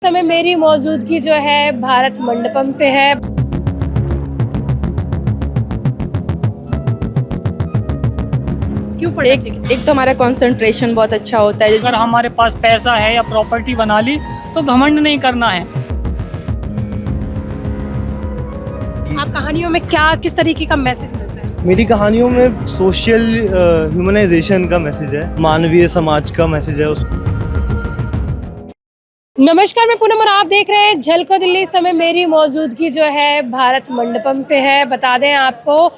समय मेरी मौजूदगी जो है भारत मंडपम पे है। क्यों पढ़ना चाहिए? एक तो हमारा कंसंट्रेशन बहुत अच्छा होता है। अगर हमारे पास पैसा है या प्रॉपर्टी बना ली तो घमंड नहीं करना है। आप कहानियों में क्या किस तरीके का मैसेज मिलता है? मेरी कहानियों में सोशल ह्यूमनाइजेशन का मैसेज है, मानवीय समाज का मैसेज है। नमस्कार, मैं पूनम और आप देख रहे हैं झलको दिल्ली। समय मेरी मौजूदगी जो है भारत मंडपम पे है। बता दें आपको,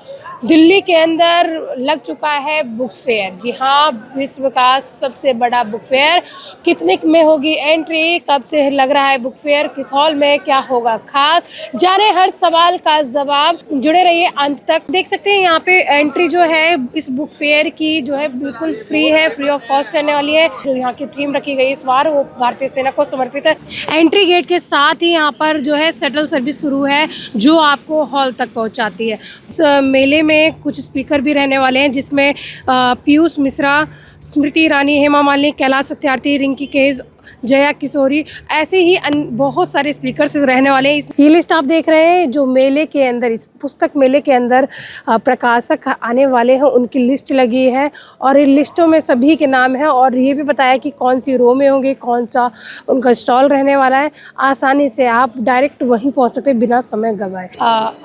दिल्ली के अंदर लग चुका है बुक फेयर। जी हाँ, विश्व का सबसे बड़ा बुक फेयर। कितने में होगी एंट्री, कब से लग रहा है बुक फेयर, किस हॉल में क्या होगा खास, जाने हर सवाल का जवाब। जुड़े रहिए अंत तक। देख सकते हैं यहाँ पे एंट्री जो है इस बुक फेयर की जो है बिल्कुल फ्री है, फ्री ऑफ कॉस्ट रहने वाली है। जो यहाँ की थीम रखी गई इस बार वो भारतीय सेना को समर्पित है। एंट्री गेट के साथ ही यहाँ पर जो है शटल सर्विस शुरू है जो आपको हॉल तक पहुँचाती है। इस मेले में कुछ स्पीकर भी रहने वाले हैं जिसमें पीयूष मिश्रा, स्मृति ईरानी, हेमा मालिनी, कैलाश सत्यार्थी, रिंकी केज, जया किशोरी, ऐसे ही बहुत सारे स्पीकर्स रहने वाले हैं। ये लिस्ट आप देख रहे हैं जो मेले के अंदर, इस पुस्तक मेले के अंदर प्रकाशक आने वाले हैं उनकी लिस्ट लगी है और इन लिस्टों में सभी के नाम हैं और ये भी बताया कि कौन सी रो में होंगे, कौन सा उनका स्टॉल रहने वाला है। आसानी से आप डायरेक्ट वहीं पहुँच सकते हैं बिना समय गंवाए।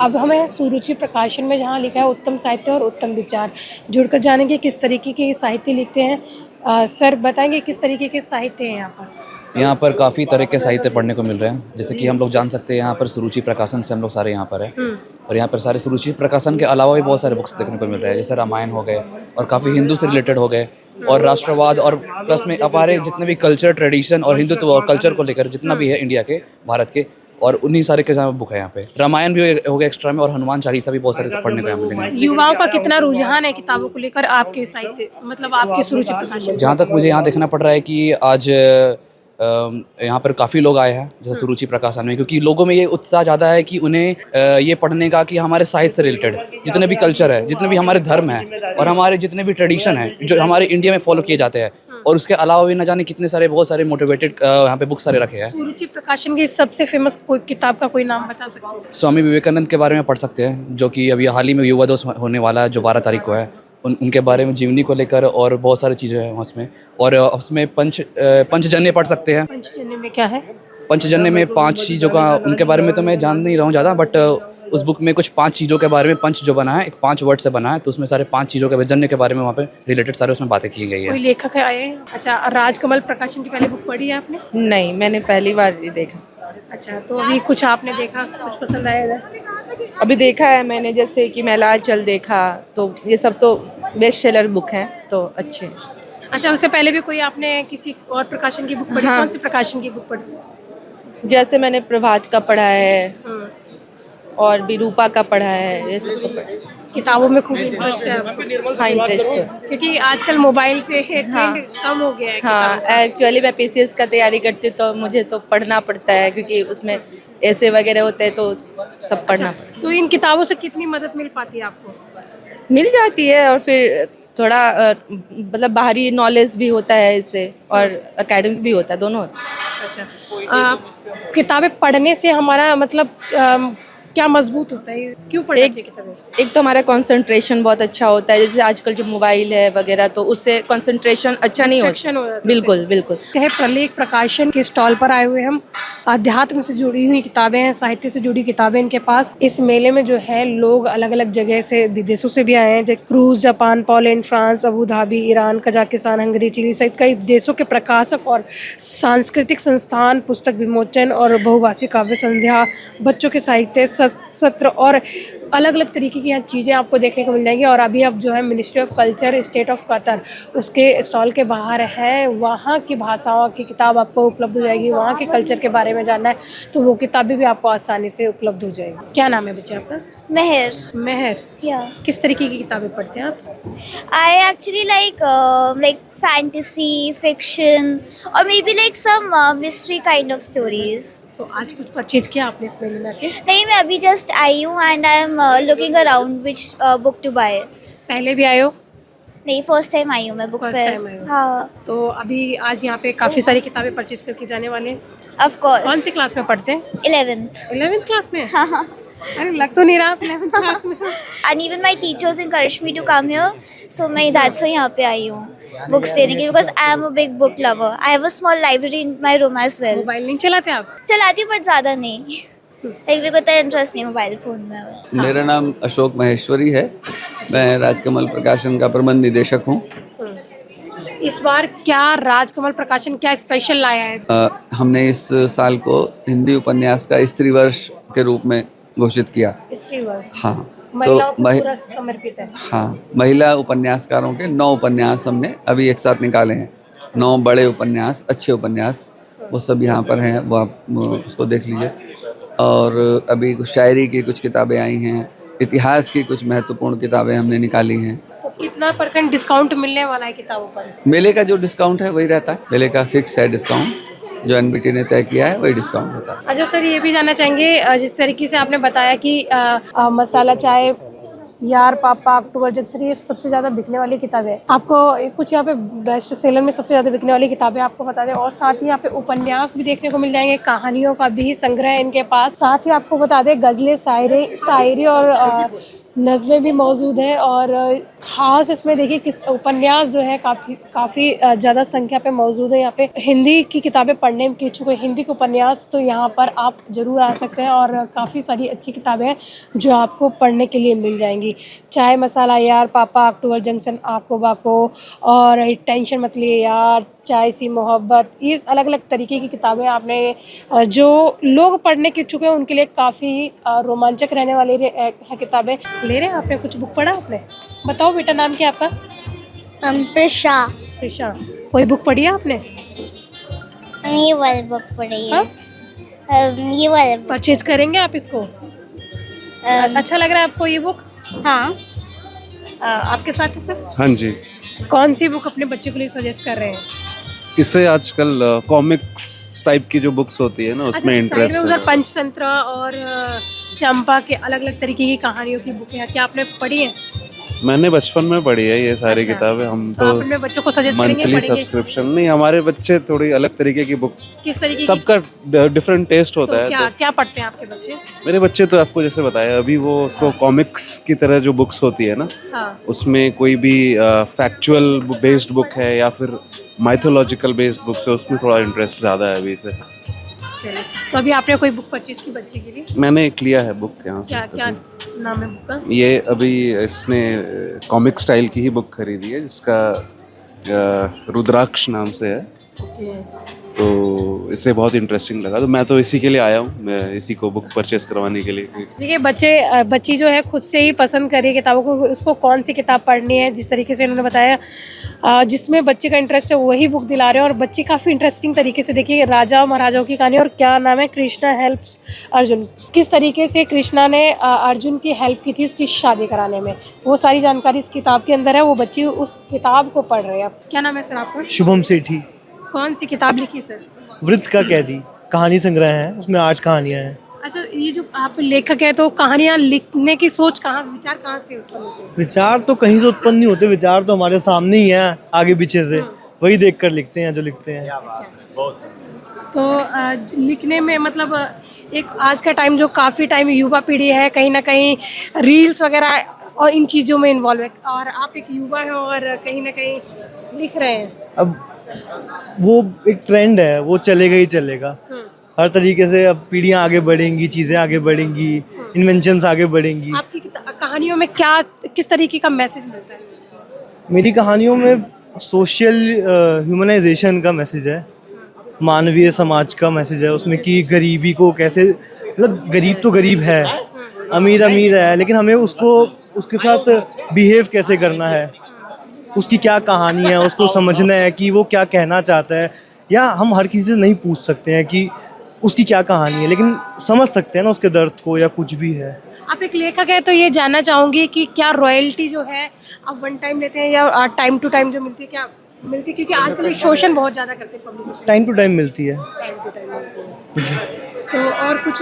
अब हमें सुरुचि प्रकाशन में जहाँ लिखा है उत्तम साहित्य और उत्तम विचार, जुड़कर जानेंगे किस तरीके के साहित्य लिखते हैं। सर बताएंगे किस तरीके के साहित्य हैं यहाँ पर? यहाँ पर काफ़ी तरह के साहित्य पढ़ने को मिल रहे हैं। जैसे कि हम लोग जान सकते हैं यहाँ पर सुरुचि प्रकाशन से हम लोग सारे यहाँ पर हैं और यहाँ पर सारे सुरुचि प्रकाशन के अलावा भी बहुत सारे बुक्स देखने को मिल रहे हैं। जैसे रामायण हो गए और काफ़ी हिंदू से रिलेटेड हो गए और राष्ट्रवाद और प्लस में हमारे जितने भी कल्चर, ट्रेडिशन और हिंदुत्व और कल्चर को लेकर जितना भी है इंडिया के, भारत के, और उन्हीं सारे के साथ बुक है यहाँ पे। रामायण भी हो गया एक्स्ट्रा में और हनुमान चालीसा भी बहुत सारे पढ़ने को यहाँ मिलेंगे। युवाओं का कितना रुझान है किताबों को लेकर आपके साहित्य, मतलब आपके सुरुचि प्रकाशन? जहाँ तक मुझे यहाँ देखना पड़ रहा है कि आज यहाँ पर काफ़ी लोग आए हैं जैसे सुरुचि प्रकाशन में, क्योंकि लोगों में ये उत्साह ज़्यादा है कि उन्हें ये पढ़ने का कि हमारे साहित्य से रिलेटेड जितने भी कल्चर है, जितने भी हमारे धर्म हैं और हमारे जितने भी ट्रेडिशन हैं जो हमारे इंडिया में फॉलो किए जाते हैं और उसके अलावा भी न जाने कितने सारे बहुत सारे मोटिवेटेड यहाँ पे बुक सारे रखे हैं। सुरुचि प्रकाशन की सबसे फेमस कोई किताब का कोई नाम बता सकते हैं? स्वामी विवेकानंद के बारे में पढ़ सकते हैं जो कि अभी हाल ही में युवा दिवस होने वाला है जो 12 तारीख को है। उनके बारे में, जीवनी को लेकर और बहुत सारी चीज़ें हैं उसमें। और उसमें पंचजन्य पढ़ सकते हैं। पंचजन्य में क्या है? पंचजन्य में 5 चीज़ों का, उनके बारे में तो मैं जान नहीं रहा हूँ ज़्यादा, बट उस बुक में कुछ 5 चीज़ों के बारे में, पंच जो बना है एक 5 वर्ड से बना है, तो उसमें सारे 5 चीज़ों के जन्य के बारे में वहाँ पे रिलेटेड सारे उसमें बातें की गई है। कोई लेखक आए हैं? अच्छा, राजकमल प्रकाशन की पहले बुक पढ़ी है आपने? नहीं, मैंने पहली बार ही देखा। अच्छा, तो अभी कुछ आपने देखा, कुछ पसंद आया इधर? अभी देखा है मैंने, जैसे कि मैला चल देखा, तो ये सब तो बेस्ट सेलर बुक हैं, तो अच्छे हैं। अच्छा, उससे पहले भी कोई आपने किसी और प्रकाशन की बुक पढ़ी? हाँ। कौन सी प्रकाशन की बुक पढ़ी? जैसे मैंने प्रभात का पढ़ा है और भी रूपा का पढ़ा है, ये सब को पढ़ा है। किताबों में खूब इंटरेस्ट है आपको? हाँ, इंटरेस्ट तो। क्योंकि आजकल मोबाइल से हाँ। ट्रेंड कम हो गया है हाँ, किताबों का। एक्चुअली मैं पीसीएस का तैयारी करती हूँ तो मुझे तो पढ़ना पड़ता है क्योंकि उसमें ऐसे वगैरह होते हैं तो सब पढ़ना पड़ता है। तो इन किताबों से कितनी मदद मिल पाती है आपको? मिल जाती है और फिर थोड़ा मतलब बाहरी नॉलेज भी होता है इससे और एकेडमिक भी होता है, दोनों होता है। अच्छा, किताबें पढ़ने से हमारा मतलब क्या मजबूत होता है? क्यों पढ़ना चाहिए किताबें? एक तो हमारा कंसंट्रेशन बहुत अच्छा होता है। जैसे आजकल जो मोबाइल है वगैरह, तो उससे कंसंट्रेशन अच्छा नहीं Distraction हो होता। जाता है बिल्कुल बिल्कुल। कहे प्रलेख प्रकाशन के स्टॉल पर आए हुए हम। अध्यात्म से जुड़ी हुई किताबें हैं, साहित्य से जुड़ी किताबें इनके पास। इस मेले में जो है लोग अलग अलग जगह से, विदेशों से भी आए हैं, जैसे रूस, Japan, Poland, France, Abu Dhabi, Iran, Kazakhstan, Hungary, Chile सहित कई देशों के प्रकाशक और सांस्कृतिक संस्थान पुस्तक विमोचन और बहुभाषी काव्य संध्या, बच्चों के साहित्य सत्र और अलग अलग तरीके की यहाँ चीज़ें आपको देखने को मिल जाएंगी। और अभी अब जो है ministry of culture, state of Qatar, उसके स्टॉल के बाहर है, वहाँ की भाषाओं की किताब आपको उपलब्ध हो जाएगी। वहाँ के कल्चर के बारे में जानना है तो वो किताबें भी आपको आसानी से उपलब्ध हो जाएगी। क्या नाम है बच्चे आपका? Meher. मेहर। Yeah. किस तरीके की किताबें पढ़ते हैं आप? I actually like fantasy, fiction, or maybe like some mystery kind of stories. तो आज कुछ परचेज किया आपने इस मेले में आके? नहीं, मैं अभी जस्ट आई हूँ and I'm looking around which book to buy. पहले भी आए हो? नहीं, फर्स्ट टाइम आई हूँ मैं बुक First फेयर। time आई हो। हाँ, तो अभी आज यहाँ पे काफ़ी सारी किताबें परचेज करके जाने वाले हैं। Of course. कौन सी क्लास में पढ़ते हैं? 11th। 11th क्लास में? हाँ हाँ। अरे लग तो नहीं रहा आप 11th क्लास में हो। And even my teachers encouraged me to come here, so मैं that's why यहाँ पे आई हूँ बुक्स लेने के लिए, because I am a big book lover. I have a small library in my room as well. Mobile नहीं चलाते आप? चलाती हूँ बट ज़्यादा नहीं। लाइक मेरे को इतना इंटरेस्ट नहीं मोबाइल फ़ोन में बस। मेरा नाम अशोक महेश्वरी है। मैं राजकमल प्रकाशन का प्रबंध निदेशक हूँ। इस बार क्या राजकमल प्रकाशन क्या स्पेशल लाया है? हमने इस साल को हिंदी उपन्यास का स्त्री वर्ष के रूप में घोषित किया। स्त्री वर्ष हाँ, महिलाओं को महि- पूरा समर्पित है। हाँ, महिला उपन्यासकारों के 9 उपन्यास हमने अभी एक साथ निकाले हैं। 9 बड़े उपन्यास, अच्छे उपन्यास, वो सब यहाँ पर हैं, वो आप उसको देख लीजिए। और अभी कुछ शायरी की कुछ किताबें आई हैं, इतिहास की कुछ महत्वपूर्ण किताबें हमने निकाली हैं। तो कितना % डिस्काउंट मिलने वाला है किताबों पर? मेले का जो डिस्काउंट है वही रहता है। मेले का फिक्स है डिस्काउंट, जो एनबीटी ने तय किया है वही डिस्काउंट होता है। अच्छा सर, ये भी जानना चाहेंगे जिस तरीके से आपने बताया कि मसाला चाय, यार पापा, अक्टूबर जंक्शन, ये सबसे ज़्यादा बिकने वाली किताबें हैं। आपको कुछ यहाँ पे बेस्ट सेलर में सबसे ज़्यादा बिकने वाली किताबें आपको बता दें, और साथ ही यहाँ पे उपन्यास भी देखने को मिल जाएंगे, कहानियों का भी संग्रह है इनके पास। साथ ही आपको बता दें गज़लें, शायरी और नज़में भी मौजूद हैं। और ख़ास इसमें देखिए किस उपन्यास जो है काफ़ी ज़्यादा संख्या पे मौजूद है। यहाँ पे हिंदी की किताबें पढ़ने के इच्छुक, हिंदी के उपन्यास, तो यहाँ पर आप ज़रूर आ सकते हैं और काफ़ी सारी अच्छी किताबें हैं जो आपको पढ़ने के लिए मिल जाएंगी। चाय, मसाला, यार पापा, अक्टूबर जंक्शन, आको बाको और टेंशन मत लिए यार, चाय सी मोहब्बत, ये अलग अलग तरीके की किताबें आपने जो लोग पढ़ने के इच्छुक हैं उनके लिए काफ़ी रोमांचक रहने वाली है किताबें। ले रहे हैं आपने कुछ बुक पढ़ा आपने? बताओ बेटा, नाम क्या आपका? प्रिशा। प्रिशा। कोई बुक पढ़ी है आपने? ये वाली बुक पढ़ी हाँ? ये वाली बुक। परचेज करेंगे आप इसको? अच्छा लग रहा है आपको ये बुक? हाँ। आपके साथ है सर? हाँ जी, कौन सी बुक अपने बच्चे के लिए सजेस्ट कर रहे हैं? इससे आजकल कॉमिक्स टाइप की जो बुक्स होती है ना उसमें इंटरेस्ट उधर है। पंचतंत्र और चंपा के अलग अलग तरीके की कहानियों की बुक है, क्या आपने पढ़ी है? मैंने बचपन में पढ़ी है ये सारी अच्छा। किताबें। हम तो आप अपने बच्चों को सजेस्ट करेंगे मंथली पढ़ेंगे? सब्सक्रिप्शन नहीं, हमारे बच्चे थोड़ी अलग तरीके की बुक, किस तरीके की? सबका डिफरेंट टेस्ट होता तो है। क्या तो क्या पढ़ते हैं आपके बच्चे? मेरे बच्चे तो आपको जैसे बताया अभी, वो उसको कॉमिक्स की तरह जो बुक्स होती है ना, हाँ। उसमें कोई भी फैक्चुअल बेस्ड बुक है या फिर माइथोलॉजिकल बेस्ड बुक्स है, उसमें थोड़ा इंटरेस्ट ज़्यादा है अभी से। चलिए, तो अभी आपने कोई बुक परचेज की बच्चे के लिए? मैंने एक लिया है बुक यहाँ से। क्या क्या नाम है बुक का? ये अभी इसने कॉमिक स्टाइल की ही बुक खरीदी है जिसका रुद्राक्ष नाम से है। ओके। तो इससे बहुत इंटरेस्टिंग लगा, तो मैं तो इसी के लिए आया हूँ, मैं इसी को बुक परचेस करवाने के लिए। देखिए बच्ची जो है खुद से ही पसंद कर रही है किताबों को, उसको कौन सी किताब पढ़नी है, जिस तरीके से इन्होंने बताया जिसमें बच्चे का इंटरेस्ट है वही बुक दिला रहे हैं। और बच्ची काफ़ी इंटरेस्टिंग तरीके से, देखिए राजा महाराजाओं की कहानी, और क्या नाम है, कृष्णा हेल्प्स अर्जुन, किस तरीके से कृष्णा ने अर्जुन की हेल्प की थी उसकी शादी कराने में, वो सारी जानकारी इस किताब के अंदर है। वो बच्ची उस किताब को पढ़ रही है। क्या नाम है सर आपका? शुभम सेठी। कौन सी किताब लिखी सर? वृत्त का कैदी कहानी संग्रह है, उसमें 8 कहानियां हैं। अच्छा, ये जो आप लेखक है तो कहानियाँ लिखने की सोच विचार कहाँ से उत्पन्न होते हैं? विचार तो कहीं से उत्पन्न नहीं होते, विचार तो हमारे सामने ही है, आगे पीछे से वही देखकर लिखते हैं जो लिखते हैं। तो लिखने में मतलब एक आज का टाइम जो काफ़ी टाइम युवा पीढ़ी है कहीं ना कहीं रील्स वगैरह और इन चीज़ों में इन्वॉल्व है, और आप एक युवा है और कहीं ना कहीं लिख रहे हैं। अब वो एक ट्रेंड है, वो चलेगा ही चलेगा हर तरीके से। अब पीढ़ियाँ आगे बढ़ेंगी, चीज़ें आगे बढ़ेंगी, इन्वेंशंस आगे बढ़ेंगी। आपकी कहानियों में क्या किस तरीके का मैसेज मिलता है? मेरी कहानियों में सोशल ह्यूमनाइजेशन का मैसेज है, मानवीय समाज का मैसेज है उसमें, कि गरीबी को कैसे, मतलब गरीब तो गरीब है, अमीर अमीर है, लेकिन हमें उसके साथ बिहेव कैसे करना है, उसकी क्या कहानी है, उसको समझना है कि वो क्या कहना चाहता है। या हम हर किसी से नहीं पूछ सकते हैं कि उसकी क्या कहानी है, लेकिन समझ सकते हैं ना उसके दर्द को, या कुछ भी है। आप एक लेखक है तो ये जानना चाहूँगी कि क्या रॉयल्टी जो है आप वन टाइम लेते हैं या टाइम टू टाइम जो मिलती है, क्या मिलती है? क्योंकि आजकल शोषण बहुत ज़्यादा करते हैं पब्लिकेशन। टाइम टू टाइम मिलती है। टाइम टू टाइम मिलती है। तो और कुछ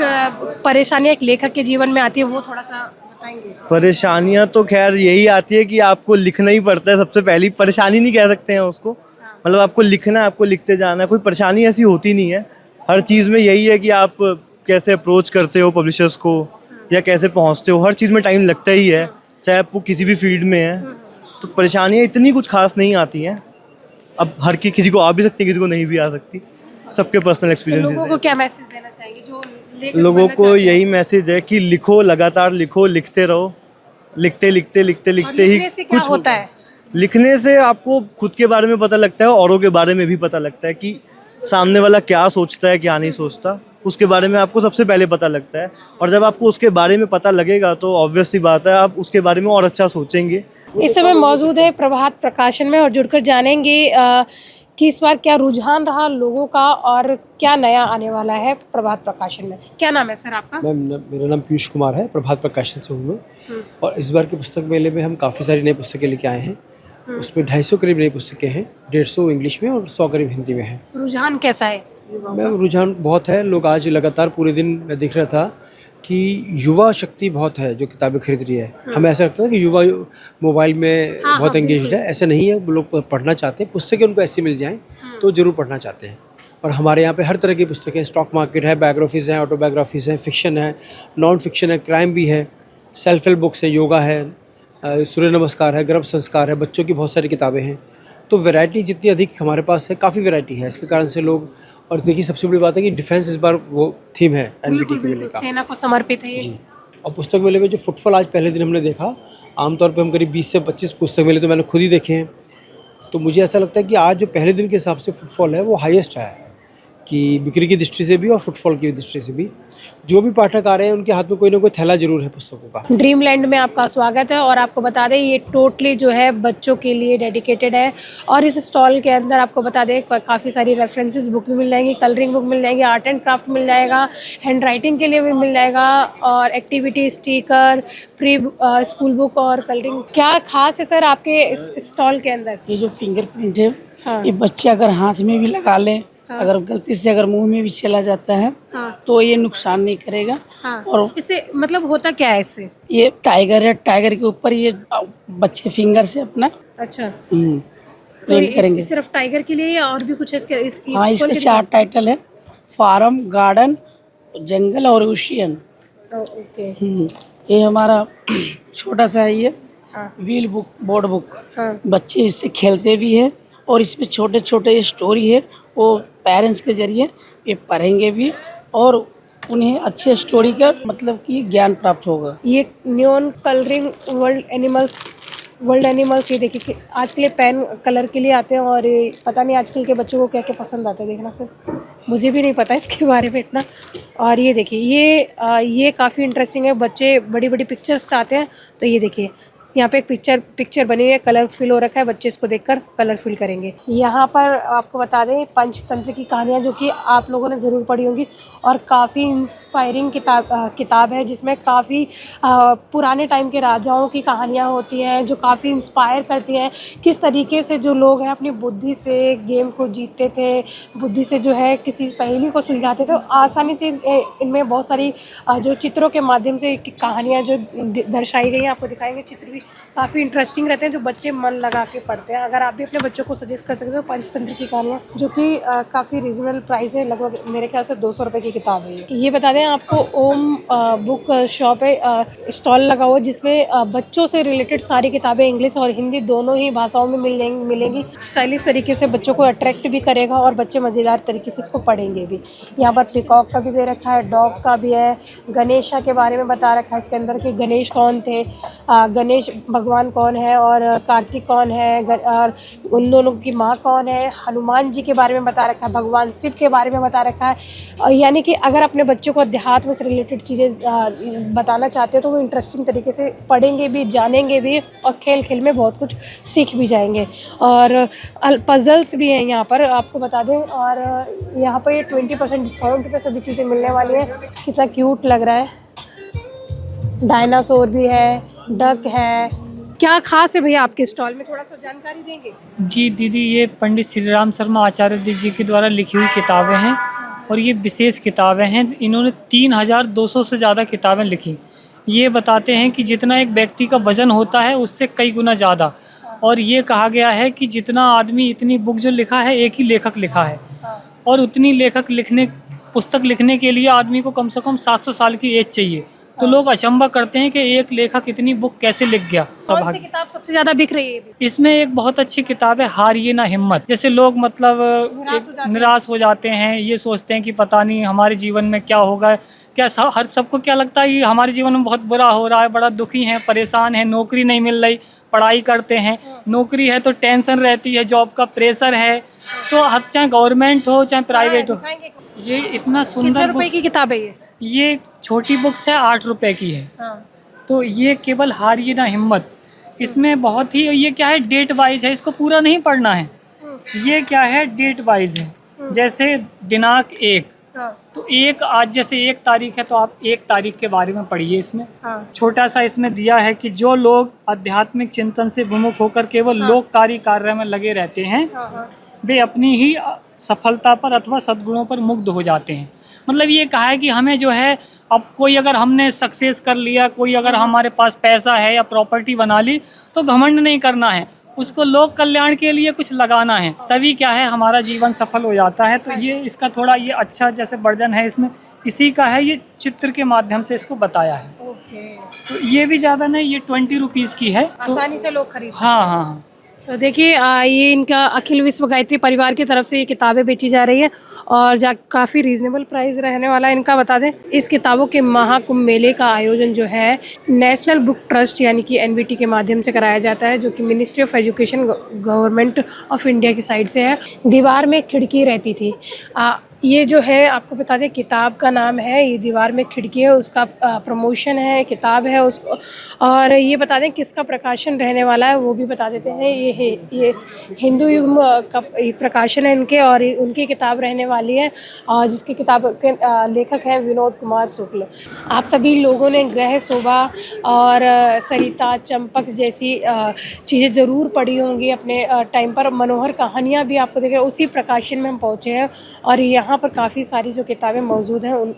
परेशानियाँ एक लेखक के जीवन में आती है वो थोड़ा सा बताएंगे? परेशानियां तो खैर यही आती है कि आपको लिखना ही पड़ता है। सबसे पहली परेशानी नहीं कह सकते हैं उसको, मतलब आपको लिखना है, आपको लिखते जाना है। कोई परेशानी ऐसी होती नहीं है। हर चीज़ में यही है कि आप कैसे अप्रोच करते हो पब्लिशर्स को या कैसे पहुंचते हो। हर चीज़ में टाइम लगता ही है, चाहे आप वो किसी भी फील्ड में है। तो परेशानियां इतनी कुछ खास नहीं आती हैं। अब हर किसी को आ भी सकती है, किसी को नहीं भी आ सकती। सबके पर्सनल तो एक्सपीरियंसेस लोगों हैं। को क्या मैसेज देना चाहेंगे जो लेखक लोगों बनना को चाहते हैं? यही मैसेज है कि लिखो, लगातार लिखो, लिखते रहो। लिखते लिखते लिखते और लिखते ही लिखने से क्या कुछ होता है? लिखने से आपको खुद के बारे में पता लगता है, औरों के बारे में भी पता लगता है कि सामने वाला क्या सोचता है, क्या नहीं सोचता। उसके बारे में आपको सबसे पहले पता लगता है। और जब आपको उसके बारे में पता लगेगा तो ऑब्वियस सी बात है, आप उसके बारे में और अच्छा सोचेंगे। इस समय मौजूद है प्रभात प्रकाशन में और जुड़कर जानेंगे कि इस बार क्या रुझान रहा लोगों का और क्या नया आने वाला है प्रभात प्रकाशन में। क्या नाम है सर आपका? मैम मेरा नाम पीयूष कुमार है, प्रभात प्रकाशन से हूँ मैं। और इस बार के पुस्तक मेले में हम काफ़ी सारी नई पुस्तकें लेके आए हैं। उसमें 250 करीब नई पुस्तकें हैं, 150 इंग्लिश में और 100 करीब हिंदी में है। रुझान कैसा है? मैम रुझान बहुत है। लोग आज लगातार पूरे दिन मैं दिख रहा था कि युवा शक्ति बहुत है जो किताबें खरीद रही है। हमें ऐसा लगता है कि युवा मोबाइल में हाँ, बहुत हाँ, एंगेज्ड है। ऐसा नहीं है, वो लोग पढ़ना चाहते हैं। पुस्तकें उनको ऐसी मिल जाएँ तो ज़रूर पढ़ना चाहते हैं। और हमारे यहाँ पे हर तरह की पुस्तकें, स्टॉक मार्केट है, बायोग्राफीज़ हैं, ऑटोबायोग्राफीज़ हैं, फिक्शन है, नॉन फिक्शन है, क्राइम भी है, सेल्फ हेल्प बुक्स है, योगा है, सूर्य नमस्कार है, गर्भ संस्कार है, बच्चों की बहुत सारी किताबें हैं। तो वैरायटी जितनी अधिक हमारे पास है, काफ़ी वैरायटी है। इसके कारण से लोग, और देखिए सबसे बड़ी बात है कि डिफेंस इस बार वो थीम है एनबीटी के मेले का सेना को समर्पित है ये। जी। और पुस्तक मेले में जो फुटफॉल आज पहले दिन हमने देखा, आमतौर पे हम करीब 20 से 25 पुस्तक मेले तो मैंने खुद ही देखे हैं। तो मुझे ऐसा लगता है कि आज जो पहले दिन के हिसाब से फुटफॉल है वो हाईएस्ट है, कि बिक्री की दृष्टि से भी और फुटफॉल की दृष्टि से भी। जो भी पाठक आ रहे हैं उनके हाथ में कोई ना कोई थैला जरूर है पुस्तकों का। ड्रीम लैंड में आपका स्वागत है और आपको बता दें ये टोटली जो है बच्चों के लिए डेडिकेटेड है। और इस स्टॉल के अंदर आपको बता दें काफ़ी सारी रेफरेंसेस बुक भी मिल जाएंगी, कलरिंग बुक मिल जाएंगी, आर्ट एंड क्राफ्ट मिल जाएगा, हैंड राइटिंग के लिए भी मिल जाएगा, और activity sticker, pre school book और कलरिंग। क्या खास है सर आपके इस स्टॉल के अंदर? ये जो फिंगरप्रिंट है, हाँ। ये बच्चे अगर हाथ में भी लगा लें, हाँ। अगर गलती से अगर मुंह में भी चला जाता है हाँ। तो ये नुकसान नहीं करेगा। हाँ। और इससे मतलब होता क्या है इससे? ये टाइगर है, टाइगर के ऊपर ये बच्चे फिंगर से अपना अच्छा, तो प्रिंट करेंगे। सिर्फ टाइगर के लिए या और भी कुछ है इसके? हाँ, इसके 4 टाइटल है, फार्म, गार्डन, जंगल और ओशियन। ओके। ये हमारा छोटा सा है ये हाँ। Wheel book, board book. हाँ। बच्चे इससे खेलते भी हैं और इसमें छोटे छोटे स्टोरी है, वो पेरेंट्स के जरिए ये पढ़ेंगे भी और उन्हें अच्छे स्टोरी का मतलब कि ज्ञान प्राप्त होगा। ये न्यून कलरिंग वर्ल्ड एनिमल्स, ये देखिए कि आजकल ये पेन कलर के लिए आते हैं और ये पता नहीं आजकल के बच्चों को क्या क्या पसंद आता है। देखना सर, मुझे भी नहीं पता इसके बारे में इतना। और ये देखिए ये काफ़ी इंटरेस्टिंग है, बच्चे बड़ी बड़ी पिक्चर्स चाहते हैं। तो ये देखिए यहाँ पे एक पिक्चर बनी हुई है, कलर फिल हो रखा है, बच्चे इसको देखकर कलर फिल करेंगे। यहाँ पर आपको बता दें पंचतंत्र की कहानियाँ जो कि आप लोगों ने ज़रूर पढ़ी होंगी और काफ़ी इंस्पायरिंग किताब है, जिसमें काफ़ी पुराने टाइम के राजाओं की कहानियाँ होती हैं जो काफ़ी इंस्पायर करती हैं। किस तरीके से जो लोग हैं अपनी बुद्धि से गेम को जीतते थे, बुद्धि से जो है किसी पहेली को सुलझाते थे। आसानी से इनमें बहुत सारी जो चित्रों के माध्यम से कहानियाँ जो दर्शाई गई हैं आपको दिखाएंगे। चित्र भी काफ़ी इंटरेस्टिंग रहते हैं जो बच्चे मन लगा के पढ़ते हैं। अगर आप भी अपने बच्चों को सजेस्ट कर सकते हो पंचतंत्र की कहानियाँ, जो कि काफ़ी रीजनेबल प्राइस है, लगभग मेरे ख्याल से 200 रुपये की किताब है ये बता दें आपको ओम बुक शॉप है, स्टॉल लगा हुआ जिसमें बच्चों से रिलेटेड सारी किताबें इंग्लिश और हिंदी दोनों ही भाषाओं में मिलेंगी। स्टाइलिश तरीके से बच्चों को अट्रैक्ट भी करेगा और बच्चे मज़ेदार तरीके से इसको पढ़ेंगे भी। यहाँ पर पिकॉक का भी दे रखा है, डॉग का भी है, गणेशा के बारे में बता रखा है इसके अंदर कि गणेश कौन थे, गणेश भगवान कौन है और कार्तिक कौन है, और उन दोनों की माँ कौन है। हनुमान जी के बारे में बता रखा है, भगवान शिव के बारे में बता रखा है। और यानी कि अगर अपने बच्चों को अध्यात्म से रिलेटेड चीज़ें बताना चाहते हो तो वो इंटरेस्टिंग तरीके से पढ़ेंगे भी, जानेंगे भी और खेल खेल में बहुत कुछ सीख भी जाएंगे। और पजल्स भी हैं यहाँ पर आपको बता दें। और यहाँ पर ये 20% डिस्काउंट पे सभी चीज़ें मिलने वाली हैं। कितना क्यूट लग रहा है, डायनासोर भी है, डक है। क्या खास है भैया आपके स्टॉल में, थोड़ा सा जानकारी देंगे? जी दीदी, ये पंडित श्री राम शर्मा आचार्य जी के द्वारा लिखी हुई किताबें हैं और ये विशेष किताबें हैं। इन्होंने 3200 से ज़्यादा किताबें लिखी। ये बताते हैं कि जितना एक व्यक्ति का वजन होता है उससे कई गुना ज़्यादा, और ये कहा गया है कि जितना आदमी इतनी बुक जो लिखा है एक ही लेखक लिखा है, और उतनी पुस्तक लिखने के लिए आदमी को कम से कम 700 साल की एज चाहिए। तो लोग अचंभा करते हैं कि एक लेखक इतनी बुक कैसे लिख गया। कौन सी किताब सबसे ज्यादा बिक रही है? इसमें एक बहुत अच्छी किताब है, हारिए ना हिम्मत। जैसे लोग मतलब निराश हो जाते हैं, ये सोचते हैं कि पता नहीं हमारे जीवन में क्या होगा, क्या सबको क्या लगता है कि हमारे जीवन में बहुत बुरा हो रहा है, बड़ा दुखी हैं, परेशान हैं, नौकरी नहीं मिल रही, पढ़ाई करते हैं, नौकरी है तो टेंशन रहती है, जॉब का प्रेशर है, तो अब चाहे गवर्नमेंट हो चाहे प्राइवेट हो। ये इतना सुंदर रुपए की किताब है ये छोटी बुक्स है, 8 रुपए की है। तो ये केवल हारिए ना हिम्मत, इसमें बहुत ही, ये क्या है, डेट वाइज है, इसको पूरा नहीं पढ़ना है। ये क्या है, डेट वाइज है। जैसे दिनांक 1, तो आज जैसे 1 तारीख है तो आप 1 तारीख के बारे में पढ़िए। इसमें छोटा सा इसमें दिया है कि जो लोग आध्यात्मिक चिंतन से विमुख होकर केवल लोककारी कार्य में लगे रहते हैं, वे अपनी ही सफलता पर अथवा सद्गुणों पर मुग्ध हो जाते हैं। मतलब ये कहा है कि हमें जो है, अब कोई अगर हमने सक्सेस कर लिया, कोई अगर हमारे पास पैसा है या प्रॉपर्टी बना ली, तो घमंड नहीं करना है, उसको लोक कल्याण के लिए कुछ लगाना है, तभी क्या है हमारा जीवन सफल हो जाता है। तो ये इसका थोड़ा ये अच्छा जैसे वर्जन है, इसमें इसी का है, ये चित्र के माध्यम से इसको बताया है। तो ये भी ज़्यादा नहीं, ये 20 रुपीज़ की है, तो आसानी से लोग खरीद। हाँ। तो देखिए ये इनका अखिल विश्व गायत्री परिवार की तरफ से ये किताबें बेची जा रही हैं और काफ़ी रीजनेबल प्राइस रहने वाला है इनका। बता दें, इस किताबों के महाकुंभ मेले का आयोजन जो है नेशनल बुक ट्रस्ट यानी कि NBT के माध्यम से कराया जाता है, जो कि ministry of education government of India की साइड से है। दीवार में खिड़की रहती थी, ये जो है आपको बता दें किताब का नाम है, ये दीवार में खिड़की है, उसका प्रमोशन है, किताब है उसको। और ये बता दें किसका प्रकाशन रहने वाला है वो भी बता देते हैं। ये हिंदू युग का प्रकाशन है इनके, और उनकी किताब रहने वाली है, और जिसकी किताब के लेखक हैं विनोद कुमार शुक्ल। आप सभी लोगों ने ग्रह शोभा और सरिता चंपक जैसी चीज़ें ज़रूर पढ़ी होंगी अपने टाइम पर। मनोहर कहानियाँ भी आपको देख रहे हैं, उसी प्रकाशन में हम पहुँचे हैं, और यहाँ पर काफ़ी सारी जो किताबें मौजूद हैं उन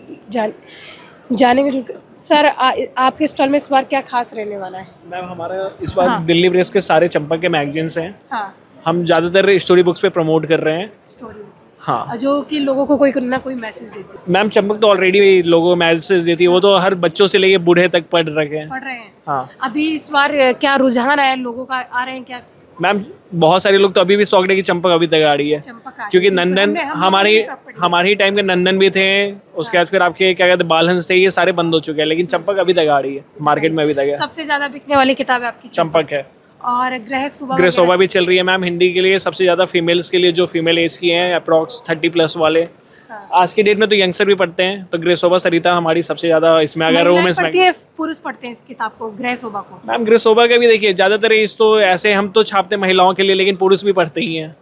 जानेंगे जो। सर आपके स्टॉल में इस बार क्या खास रहने वाला है? मैम हमारा इस बार दिल्ली प्रेस के सारे चंपक के मैगजीन्स हैं। हम ज़्यादातर स्टोरी बुक्स पे प्रमोट कर रहे हैं। स्टोरी बुक्स, हाँ, जो कि लोगों को कोई ना कोई मैसेज देती है। मैम चंपक तो ऑलरेडी लोगों को मैसेज देती है, वो तो हर बच्चों से लेके बूढ़े तक पढ़ रहे हैं। हाँ, अभी इस बार क्या रुझान आया लोगों का, आ रहे हैं क्या? मैम बहुत सारे लोग तो अभी भी शौक है कि चंपक अभी तक आ रही है, क्योंकि नंदन हमारे टाइम के नंदन भी थे, उसके बाद फिर आपके क्या कहते हैं बालहंस थे, ये सारे बंद हो चुके हैं, लेकिन चंपक अभी तक आ रही है मार्केट में, अभी तक है। सबसे ज्यादा बिकने वाली किताब आपकी चंपक है, और ग्रह शोभा भी चल रही है मैम हिंदी के लिए, सबसे ज्यादा फीमेल्स के लिए, जो फीमेल एज की हैं अप्रॉक्स 30+ वाले। आज की डेट में तो यंगस्टर भी पढ़ते हैं, तो ग्रह शोभा सरिता हमारी सबसे ज्यादा इसमें। अगर वुमेन्स में पुरुष पढ़ते हैं इस किताब को, ग्रह शोभा को? मैम ग्रह शोभा का भी देखिए ज्यादातर एज तो ऐसे हम तो छापते महिलाओं के लिए, लेकिन पुरुष भी पढ़ते ही हैं।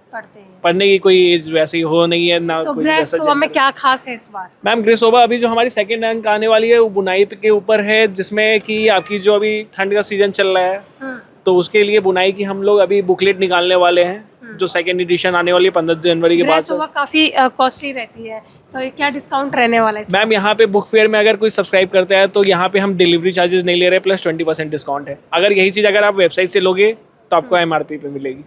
पढ़ने की कोई एज वैसी हो नहीं है ना। तो ग्रह शोभा में क्या खास है इस बार? मैम ग्रह शोभा अभी जो हमारी सेकंड रैंक आने वाली है वो बुनाई के ऊपर है, जिसमें कि आपकी जो अभी ठंड का सीजन चल रहा है, तो उसके लिए बुनाई की हम लोग अभी बुकलेट निकालने वाले हैं, जो सेकंड एडिशन आने वाली है 15 जनवरी के बाद। ग्रह शोभा काफी कॉस्टली रहती है, तो क्या डिस्काउंट रहने वाला है? मैम यहाँ पे बुक फेयर में अगर कोई सब्सक्राइब करता है तो यहाँ पे हम डिलीवरी चार्जेस नहीं ले रहे, प्लस 20% डिस्काउंट है। अगर यही चीज़ अगर आप वेबसाइट से लोगे तो आपको MRP पे मिलेगी।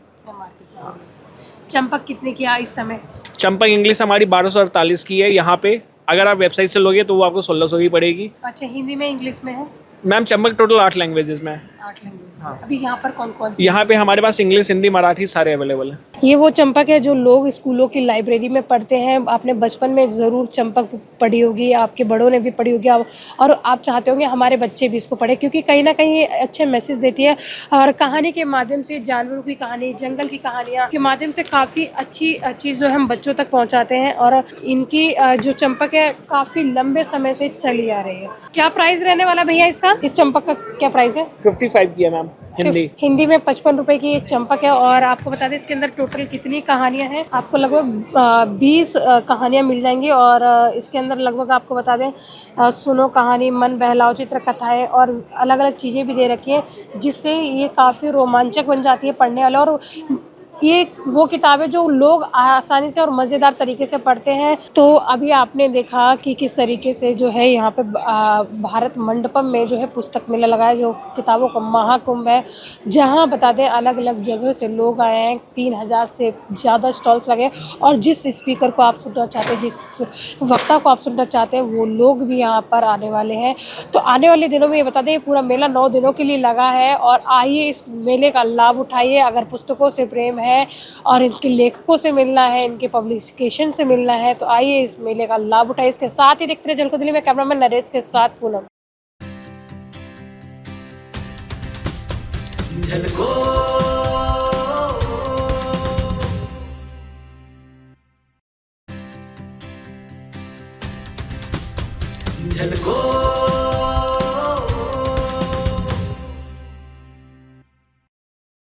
चंपक कितने की है इस समय? चंपक इंग्लिश हमारी 1248 की है यहाँ पे, अगर आप वेबसाइट से लोगे तो वो आपको 1600 की पड़ेगी। अच्छा, हिंदी में इंग्लिश में है? मैम चंपक टोटल 8 लैंग्वेजेस में है। 8 लैंग्वेज। अभी यहाँ पर कौन कौन सी? यहाँ पे हमारे पास इंग्लिश, हिंदी, मराठी सारे अवेलेबल हैं। ये वो चंपक है जो लोग स्कूलों की लाइब्रेरी में पढ़ते हैं। आपने बचपन में ज़रूर चंपक पढ़ी होगी, आपके बड़ों ने भी पढ़ी होगी, और आप चाहते होंगे हमारे बच्चे भी इसको पढ़े, क्योंकि कहीं ना कहीं अच्छे मैसेज देती है, और कहानी के माध्यम से जानवरों की कहानी, जंगल की कहानियाँ के माध्यम से काफ़ी अच्छी चीज़ जो हम बच्चों तक पहुँचाते हैं। और इनकी जो चंपक है काफ़ी लंबे समय से चली आ रही है। क्या प्राइस रहने वाला भैया इसका? इस चंपक का क्या प्राइस है? 55 की है मैम हिंदी में 55 रुपए की एक चंपक है। और आपको बता दें इसके अंदर टोटल कितनी कहानियां हैं, आपको लगभग 20 कहानियां मिल जाएंगी। और इसके अंदर लगभग आपको बता दें सुनो कहानी, मन बहलाओ, चित्र कथाएं और अलग अलग चीज़ें भी दे रखी हैं, जिससे ये काफ़ी रोमांचक बन जाती है पढ़ने वाले। और ये वो किताब है जो लोग आसानी से और मज़ेदार तरीके से पढ़ते हैं। तो अभी आपने देखा कि किस तरीके से जो है यहाँ पे भारत मंडपम में जो है पुस्तक मेला लगा है, जो किताबों का महाकुंभ है, जहाँ बता दें अलग अलग जगह से लोग आए हैं। 3000 से ज़्यादा स्टॉल्स लगे और जिस स्पीकर को आप सुनना चाहते हैं, जिस वक्ता को आप सुनना चाहते हैं, वो लोग भी यहाँ पर आने वाले हैं। तो आने वाले दिनों में ये बता दें पूरा मेला 9 दिनों के लिए लगा है और आइए इस मेले का लाभ उठाइए। अगर पुस्तकों से प्रेम है और इनके लेखकों से मिलना है, इनके पब्लिकेशन से मिलना है, तो आइए इस मेले का लाभ उठाइए। इसके साथ ही देखते रहे झलको दिल्ली में कैमरामैन नरेश के साथ पूनम। झलको